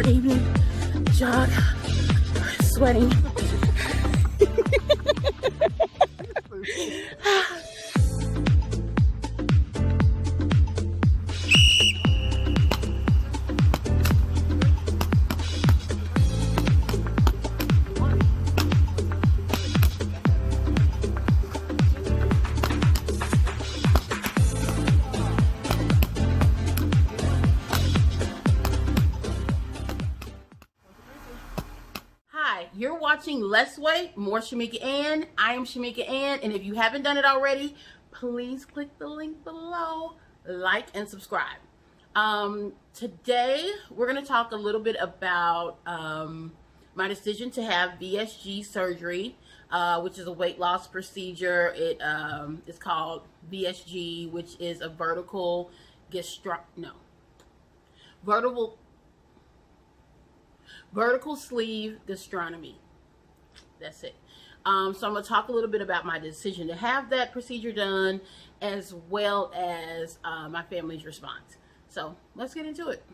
evening jog, sweating. You're watching Less Weight, More Shamika Ann. I am Shamika Ann, and if you haven't done it already, please click the link below, like and subscribe. Today, we're going to talk a little bit about my decision to have VSG surgery, which is a weight loss procedure. It is called VSG, which is a vertical sleeve gastronomy. That's it. So I'm going to talk a little bit about my decision to have that procedure done, as well as my family's response. So let's get into it.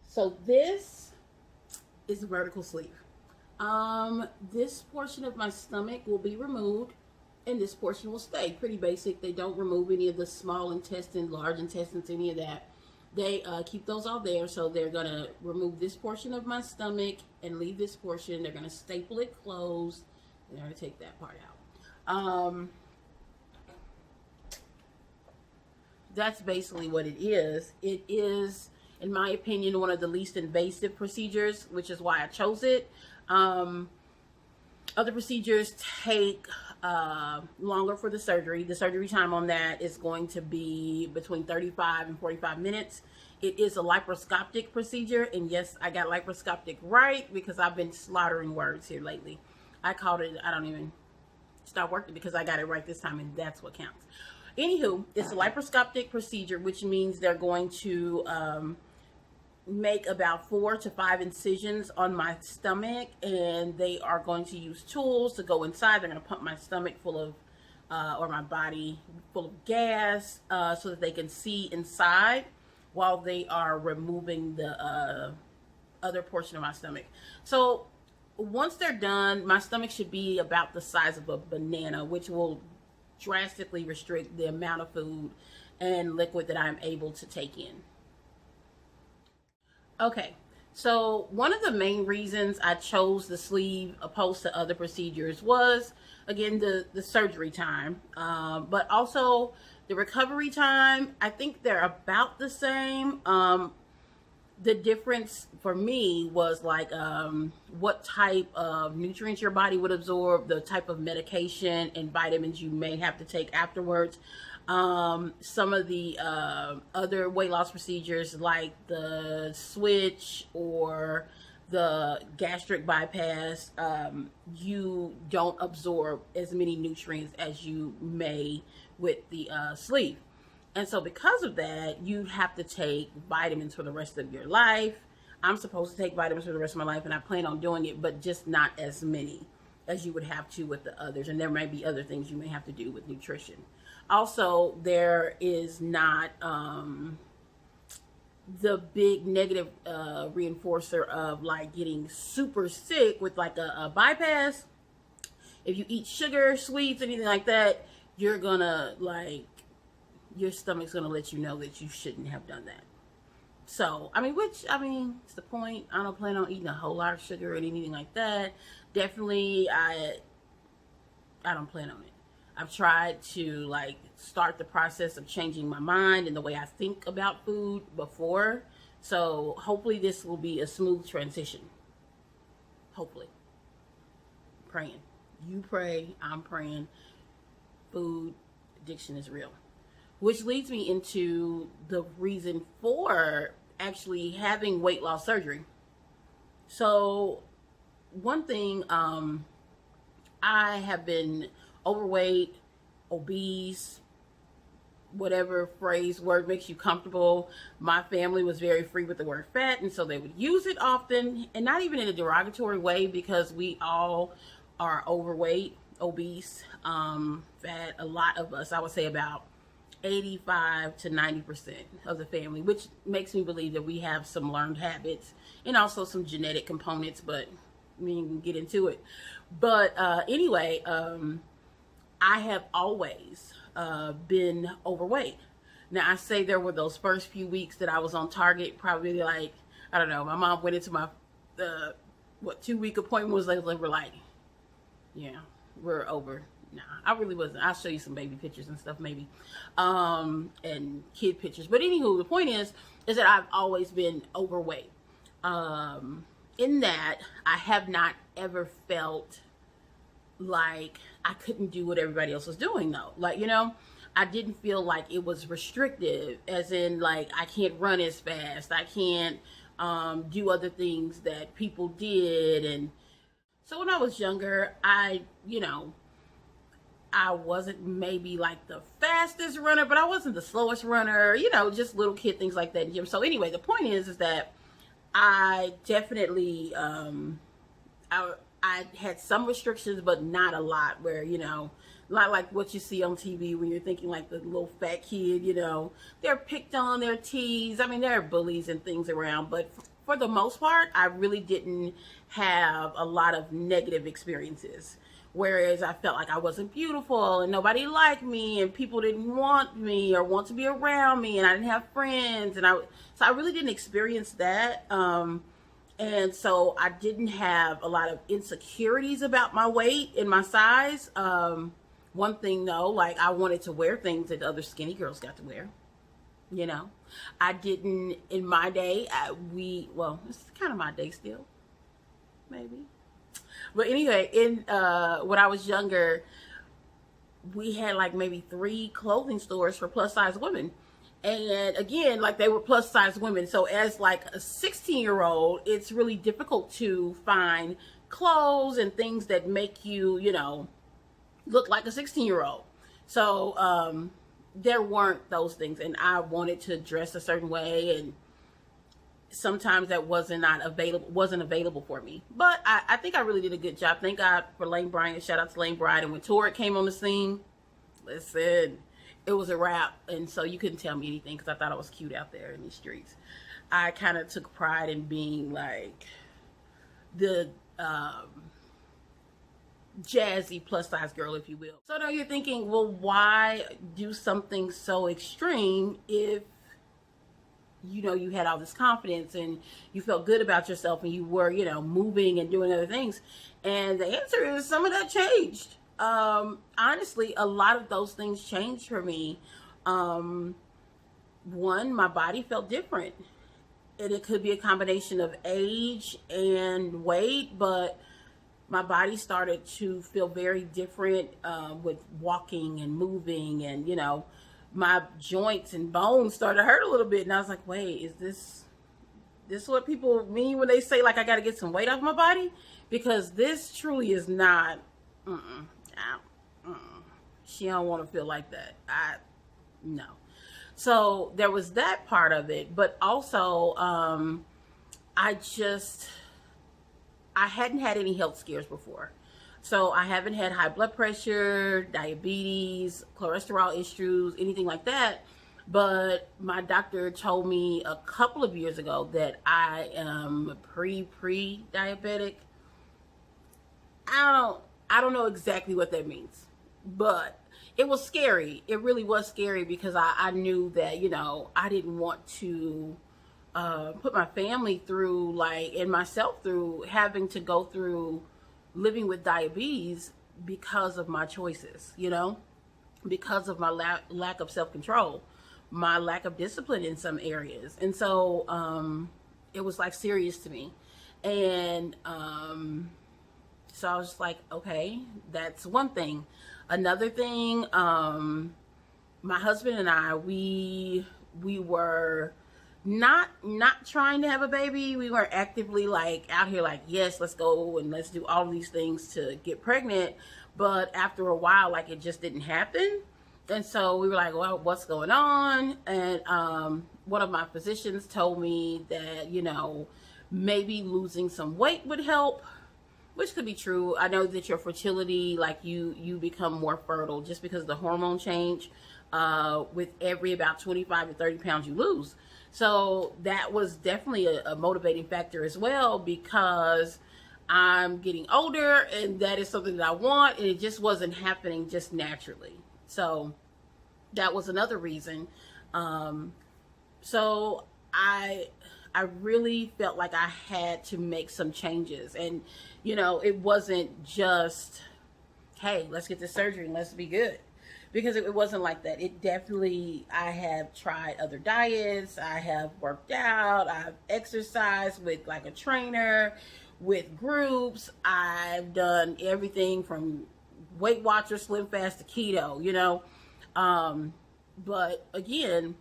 So this is the vertical sleeve. This portion of my stomach will be removed, and this portion will stay. Pretty basic. They don't remove any of the small intestine, large intestines, any of that. They keep those all there, so they're going to remove this portion of my stomach and leave this portion. They're going to staple it closed, and they're going to take that part out. That's basically what it is. It is, in my opinion, one of the least invasive procedures, which is why I chose it. Other procedures take longer for the surgery. The surgery time on that is going to be between 35 and 45 minutes. It is a laparoscopic procedure, and yes, I got laparoscopic right because I've been slaughtering words here lately. I called it, I don't even start working because I got it right this time, and that's what counts. Anywho, it's a laparoscopic procedure, which means they're going to make about 4 to 5 incisions on my stomach, and they are going to use tools to go inside. They're going to pump my stomach full of or my body full of gas so that they can see inside while they are removing the other portion of my stomach. So once they're done, my stomach should be about the size of a banana, which will drastically restrict the amount of food and liquid that I'm able to take in. Okay, so one of the main reasons I chose the sleeve opposed to other procedures was, again, the surgery time, but also the recovery time. I think they're about the same. The difference for me was like what type of nutrients your body would absorb, the type of medication and vitamins you may have to take afterwards. Some of the other weight loss procedures like the switch or the gastric bypass, you don't absorb as many nutrients as you may with the sleeve. And so because of that, you have to take vitamins for the rest of your life. I'm supposed to take vitamins for the rest of my life, and I plan on doing it, but just not as many as you would have to with the others. And there may be other things you may have to do with nutrition. Also, there is not the big negative reinforcer of like getting super sick with like a bypass. If you eat sugar, sweets, anything like that, you're gonna like, your stomach's gonna let you know that you shouldn't have done that. So, it's the point. I don't plan on eating a whole lot of sugar or anything like that. Definitely, I don't plan on it. I've tried to like start the process of changing my mind and the way I think about food before. So hopefully this will be a smooth transition. Hopefully. Praying. You pray, I'm praying. Food addiction is real. Which leads me into the reason for actually having weight loss surgery. So one thing, I have been overweight, obese, whatever word makes you comfortable. My family was very free with the word fat, and so they would use it often, and not even in a derogatory way, because we all are overweight, obese, fat. A lot of us, I would say about 85 to 90% of the family, which makes me believe that we have some learned habits and also some genetic components, but we can get into it. But anyway, I have always been overweight. Now, I say there were those first few weeks that I was on target, probably like, I don't know, my mom went into my 2-week appointment was like, we're like, yeah, we're over. Nah, I really wasn't. I'll show you some baby pictures and stuff maybe, and kid pictures. But anywho, the point is that I've always been overweight. In that, I have not ever felt like I couldn't do what everybody else was doing though. Like, you know, I didn't feel like it was restrictive, as in like I can't run as fast. I can't do other things that people did. And so when I was younger, I wasn't maybe like the fastest runner, but I wasn't the slowest runner, you know, just little kid things like that in gym. So anyway, the point is that I definitely, I had some restrictions, but not a lot, where, you know, not like what you see on TV when you're thinking like the little fat kid, you know, they're picked on, they're teased. I mean, there are bullies and things around, but for the most part, I really didn't have a lot of negative experiences. Whereas I felt like I wasn't beautiful and nobody liked me and people didn't want me or want to be around me and I didn't have friends. And so I really didn't experience that. And so I didn't have a lot of insecurities about my weight and my size. One thing though, like I wanted to wear things that other skinny girls got to wear. You know, I didn't, in my day, it's kind of my day still, maybe. But anyway, when I was younger, we had like maybe 3 clothing stores for plus size women. And again, like they were plus size women. So as like a 16-year-old, it's really difficult to find clothes and things that make you, you know, look like a 16-year-old. So there weren't those things. And I wanted to dress a certain way, and sometimes that wasn't available for me. But I think I really did a good job. Thank God for Lane Bryant. Shout out to Lane Bryant. And when Torrid came on the scene, listen, it was a wrap. And so you couldn't tell me anything because I thought I was cute out there in the streets. I kind of took pride in being like the jazzy plus size girl, if you will. So now you're thinking, well, why do something so extreme if, you know, you had all this confidence and you felt good about yourself and you were, you know, moving and doing other things? And the answer is some of that changed. Honestly, a lot of those things changed for me. One, my body felt different, and it could be a combination of age and weight, but my body started to feel very different with walking and moving, and, you know, my joints and bones started to hurt a little bit. And I was like, wait, is this what people mean when they say like I got to get some weight off my body? Because this truly is not, she don't want to feel like that. No. So there was that part of it, but also I hadn't had any health scares before. So I haven't had high blood pressure, diabetes, cholesterol issues, anything like that. But my doctor told me a couple of years ago that I am pre-diabetic. I don't know exactly what that means, but it was scary. It really was scary because I knew that, you know, I didn't want to put my family through, like, and myself through having to go through living with diabetes because of my choices, you know, because of my lack of self-control, my lack of discipline in some areas. And so it was like serious to me. And so I was just like, okay, that's one thing. Another thing, my husband and I, we were not trying to have a baby. We weren't actively like out here like, yes, let's go and let's do all these things to get pregnant. But after a while, like, it just didn't happen. And so we were like, well, what's going on? And one of my physicians told me that, you know, maybe losing some weight would help, which could be true. I know that your fertility, like you become more fertile just because of the hormone change. with every about 25 to 30 pounds you lose. So that was definitely a motivating factor as well, because I'm getting older and that is something that I want, and it just wasn't happening just naturally. So that was another reason. So I really felt like I had to make some changes. And, you know, it wasn't just, hey, let's get this surgery and let's be good. Because it wasn't like that. It definitely, I have tried other diets. I have worked out. I've exercised with like a trainer, with groups. I've done everything from Weight Watchers, Slim Fast to keto, you know. But again,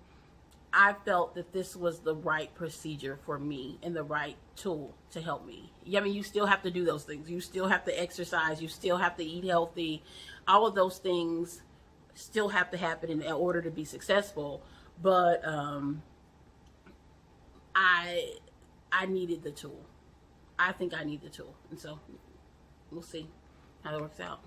I felt that this was the right procedure for me and the right tool to help me. I mean, you still have to do those things. You still have to exercise. You still have to eat healthy. All of those things still have to happen in order to be successful. But I needed the tool. I think I need the tool. And so we'll see how it works out.